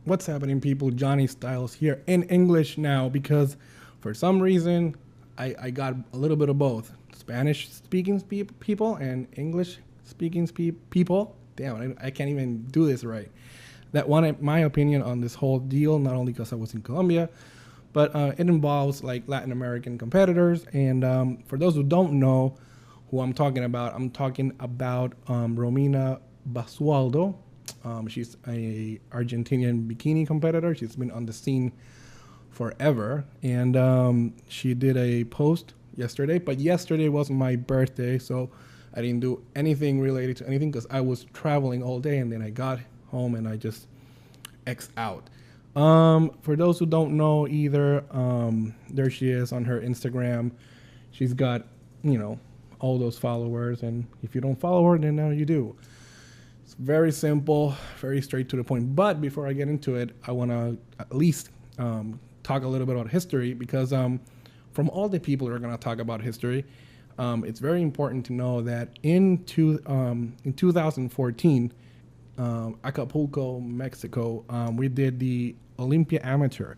What's happening, people? Johnny Styles here in English now because for some reason I got a little bit of both Spanish speaking people and English speaking people. Damn, I can't even do this right. That wanted my opinion on this whole deal, not only because I was in Colombia, but it involves like Latin American competitors. And for those who don't know who I'm talking about Romina Basualdo. She's a Argentinian bikini competitor. She's been on the scene forever, and she did a post yesterday. But yesterday was my birthday, so I didn't do anything related to anything because I was traveling all day, and then I got home and I just X out. For those who don't know either, there she is on her Instagram. She's got, you know, all those followers, and if you don't follow her, then now you do. It's very simple, very straight to the point. But before I get into it, I want to at least talk a little bit about history because from all the people who are going to talk about history, it's very important to know that in 2014, Acapulco, Mexico, we did the Olympia Amateur.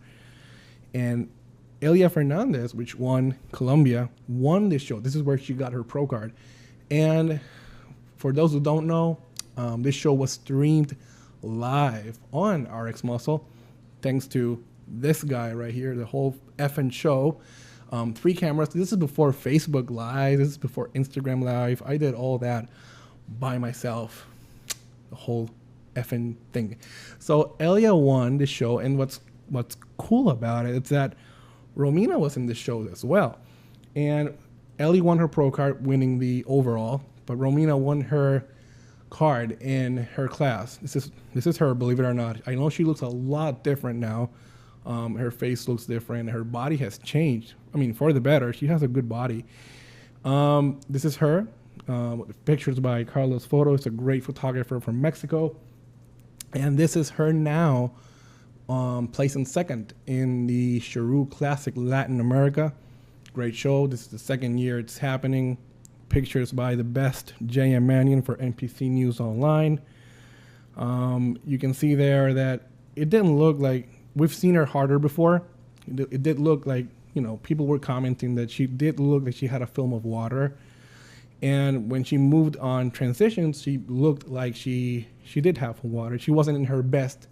And Elia Fernandez, which won Colombia, won this show. This is where she got her pro card. And for those who don't know, this show was streamed live on RX Muscle, thanks to this guy right here, the whole effing show. 3 cameras. This is before Facebook Live. This is before Instagram Live. I did all that by myself, the whole effing thing. So Elia won the show, and what's cool about it is that Romina was in the show as well. And Ellie won her pro card, winning the overall, but Romina won her card in her class. This is her, believe it or not. I know she looks a lot different now. Her face looks different. Her body has changed. I mean, for the better. She has a good body. This is her. Pictures by Carlos Photo. It's a great photographer from Mexico. And this is her now placing second in the Cheru Classic Latin America. Great show. This is the second year it's happening. Pictures by the best J.M. Mannion for NPC News Online. You can see there that it didn't look like, we've seen her harder before. It did look like, you know, people were commenting that she did look like she had a film of water. And when she moved on transitions, she looked like she did have water. She wasn't in her best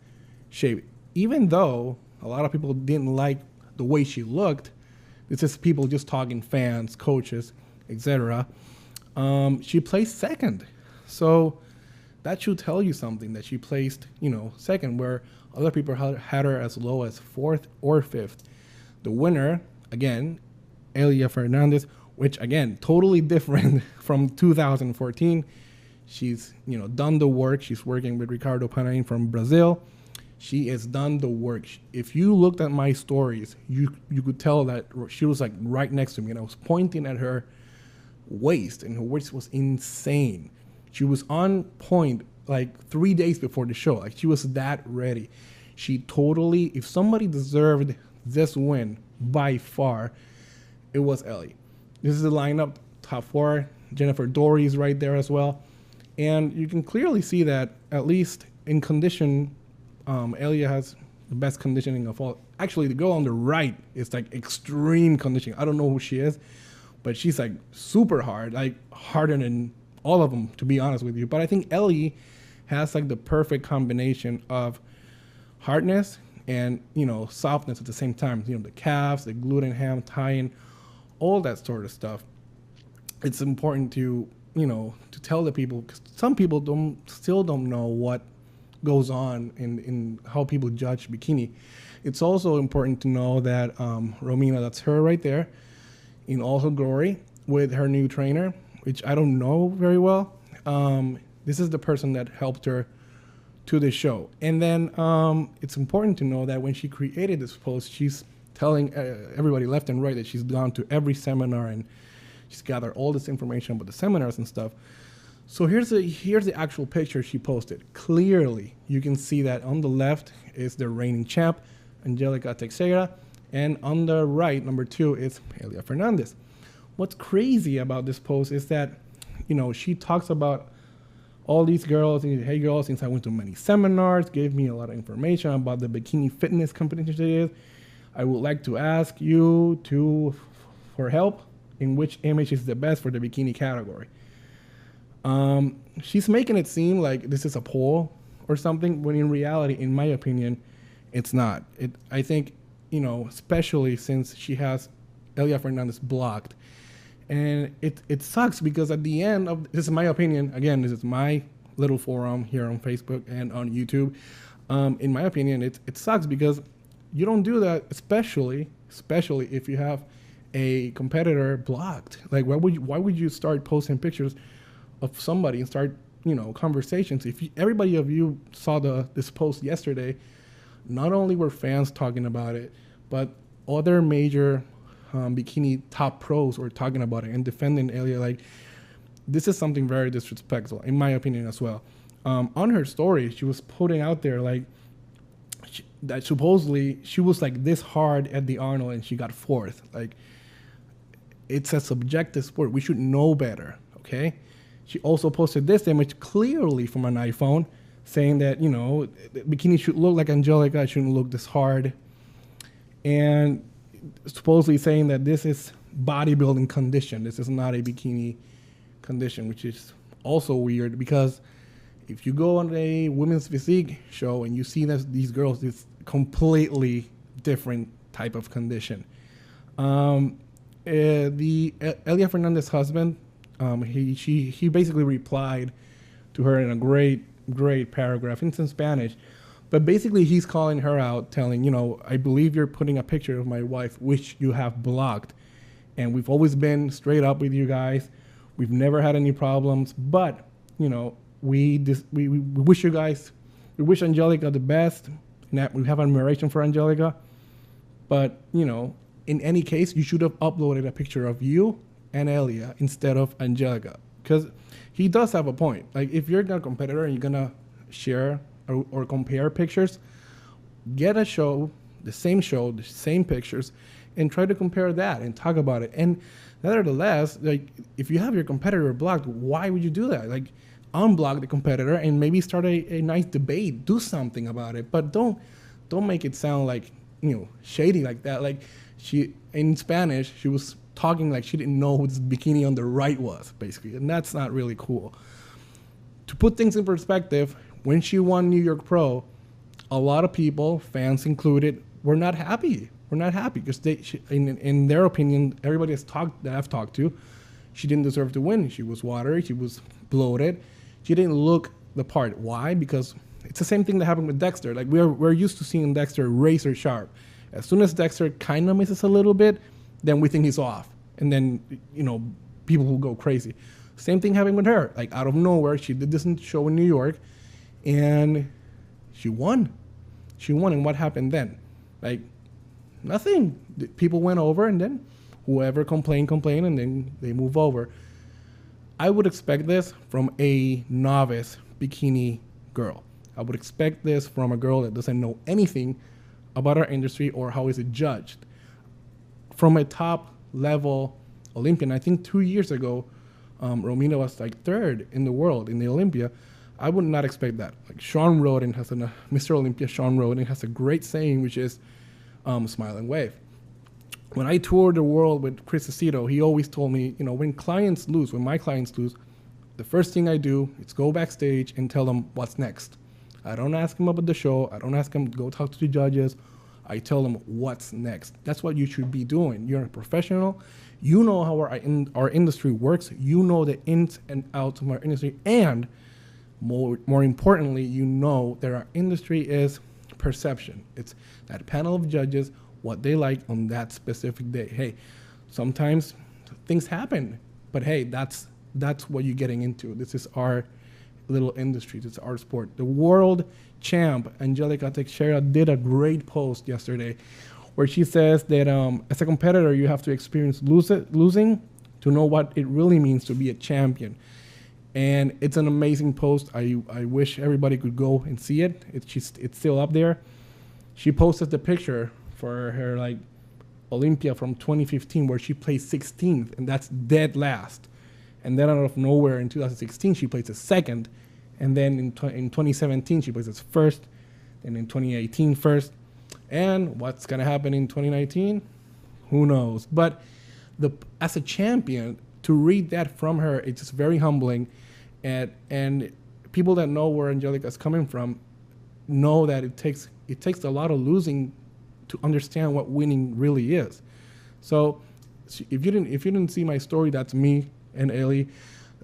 shape. Even though a lot of people didn't like the way she looked, this is people just talking, fans, coaches, etc. She placed second. So that should tell you something, that she placed, you know, second, where other people had her as low as 4th or 5th. The winner, again, Elia Fernandez, which again, totally different from 2014. She's, you know, done the work. She's working with Ricardo Panain from Brazil. She has done the work. If you looked at my stories, you could tell that she was like right next to me, and I was pointing at her waist, and her waist was insane. She was on point like 3 days before the show. Like, she was that ready. She totally, if somebody deserved this win by far, it was Ellie. This is the lineup, top 4. Jennifer Dory is right there as well. And you can clearly see that, at least in condition, Elia has the best conditioning of all. Actually, the girl on the right is like extreme conditioning. I don't know who she is, but she's like super hard, like harder than all of them, to be honest with you. But I think Ellie has like the perfect combination of hardness and, you know, softness at the same time. You know, the calves, the glute ham tying, all that sort of stuff. It's important to, you know, to tell the people, because some people still don't know what goes on in how people judge bikini. It's also important to know that Romina, that's her right there, in all her glory, with her new trainer, which I don't know very well. This is the person that helped her to the show. And then it's important to know that when she created this post, she's telling everybody left and right that she's gone to every seminar and she's gathered all this information about the seminars and stuff. So here's the actual picture she posted. Clearly, you can see that on the left is the reigning champ, Angelica Teixeira, and on the right, number 2, is Elia Fernandez. What's crazy about this post is that, you know, she talks about All these girls, hey girls, since I went to many seminars, gave me a lot of information about the bikini fitness competition. I would like to ask you for help in which image is the best for the bikini category. She's making it seem like this is a poll or something, when in reality, in my opinion, it's not. I think, especially since she has Elia Fernandez blocked. And it sucks because at the end of, this is my opinion, again, this is my little forum here on Facebook and on YouTube. In my opinion, it sucks because you don't do that, especially if you have a competitor blocked. Like, why would you start posting pictures of somebody and start, conversations? If everybody of you saw this post yesterday, not only were fans talking about it, but other major bikini top pros were talking about it and defending Elia. Like, this is something very disrespectful, in my opinion, as well. On her story, she was putting out there like that supposedly she was like this hard at the Arnold and she got fourth. Like, it's a subjective sport. We should know better, okay? She also posted this image clearly from an iPhone saying that, the bikini should look like Angelica, it shouldn't look this hard. And supposedly saying that this is bodybuilding condition. This is not a bikini condition, which is also weird because if you go on a women's physique show and you see these girls, it's completely different type of condition. The Elia Fernandez husband, he basically replied to her in a great paragraph. It's in Spanish. But basically, he's calling her out, telling, I believe you're putting a picture of my wife, which you have blocked. And we've always been straight up with you guys. We've never had any problems. But, we wish you guys, we wish Angelica the best. We have admiration for Angelica. But, in any case, you should have uploaded a picture of you and Elia instead of Angelica. Because he does have a point. Like, if you're a competitor and you're going to share or compare pictures, get a show, the same pictures, and try to compare that and talk about it. And nevertheless, like, if you have your competitor blocked, why would you do that? Like, unblock the competitor and maybe start a nice debate, do something about it, but don't make it sound like, shady like that. Like, she, in Spanish, she was talking like she didn't know who this bikini on the right was, basically, and that's not really cool. To put things in perspective, when she won New York Pro, a lot of people, fans included, were not happy. We're not happy because in their opinion, everybody that I've talked to, she didn't deserve to win. She was watery. She was bloated. She didn't look the part. Why? Because it's the same thing that happened with Dexter. Like, we're used to seeing Dexter razor sharp. As soon as Dexter kind of misses a little bit, then we think he's off, and then people will go crazy. Same thing happened with her. Like, out of nowhere, she did this show in New York. And she won. And what happened then? Like, nothing. People went over, and then whoever complained, and then they move over. I would expect this from a novice bikini girl. I would expect this from a girl that doesn't know anything about our industry or how is it judged. From a top level Olympian, I think 2 years ago, Romina was like third in the world in the Olympia. I would not expect that. Like, Sean Roden has Mr. Olympia Sean Roden has a great saying, which is smile and wave. When I toured the world with Chris Aceto, he always told me, when my clients lose, the first thing I do is go backstage and tell them what's next. I don't ask them about the show. I don't ask them to go talk to the judges. I tell them what's next. That's what you should be doing. You're a professional. You know how our industry works. You know the ins and outs of our industry. And more importantly, that our industry is perception. It's that panel of judges, what they like on that specific day. Hey, sometimes things happen, but hey, that's what you're getting into. This is our little industry. This is our sport. The world champ, Angelica Teixeira, did a great post yesterday where she says that as a competitor, you have to experience losing to know what it really means to be a champion. And it's an amazing post. I wish everybody could go and see it. It's still up there. She posted the picture for her like Olympia from 2015 where she placed 16th, and that's dead last. And then out of nowhere in 2016, she placed a second, And then in 2017, she places first. And in 2018, first. And what's going to happen in 2019? Who knows? But as a champion, to read that from her, it's just very humbling. And people that know where Angelica's coming from know that it takes a lot of losing to understand what winning really is. So if you didn't see my story, that's me and Ellie.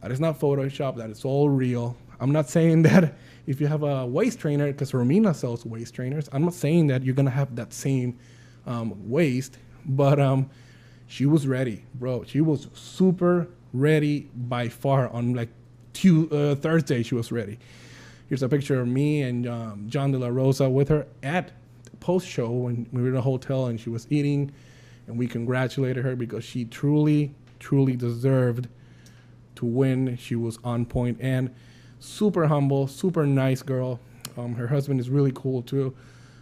That is not Photoshop. That is all real. I'm not saying that if you have a waist trainer, because Romina sells waist trainers, I'm not saying that you're gonna have that same waist, but she was ready, bro. She was super ready by far. On like Thursday, she was ready. Here's a picture of me and John De La Rosa with her at the post show when we were in a hotel and she was eating, and we congratulated her because she truly, truly deserved to win. She was on point and super humble, super nice girl. Her husband is really cool too.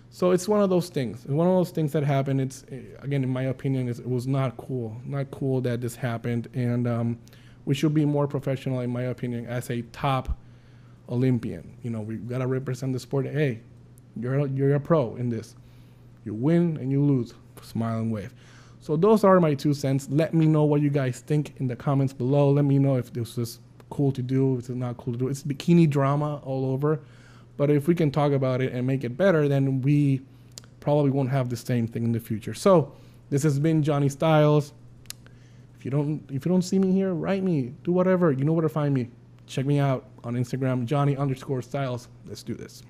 So it's one of those things. It's one of those things that happened. It's, again, in my opinion, it was not cool. Not cool that this happened. And we should be more professional, in my opinion, as a top Olympian. You know, we gotta represent the sport. Hey, you're a pro in this. You win and you lose. Smile and wave. So those are my 2 cents. Let me know what you guys think in the comments below. Let me know if this was cool to do, if it's not cool to do. It's bikini drama all over. But if we can talk about it and make it better, then we probably won't have the same thing in the future. So this has been Johnny Styles. If you don't see me here, write me. Do whatever. You know where to find me. Check me out on Instagram, Johnny_Styles. Let's do this.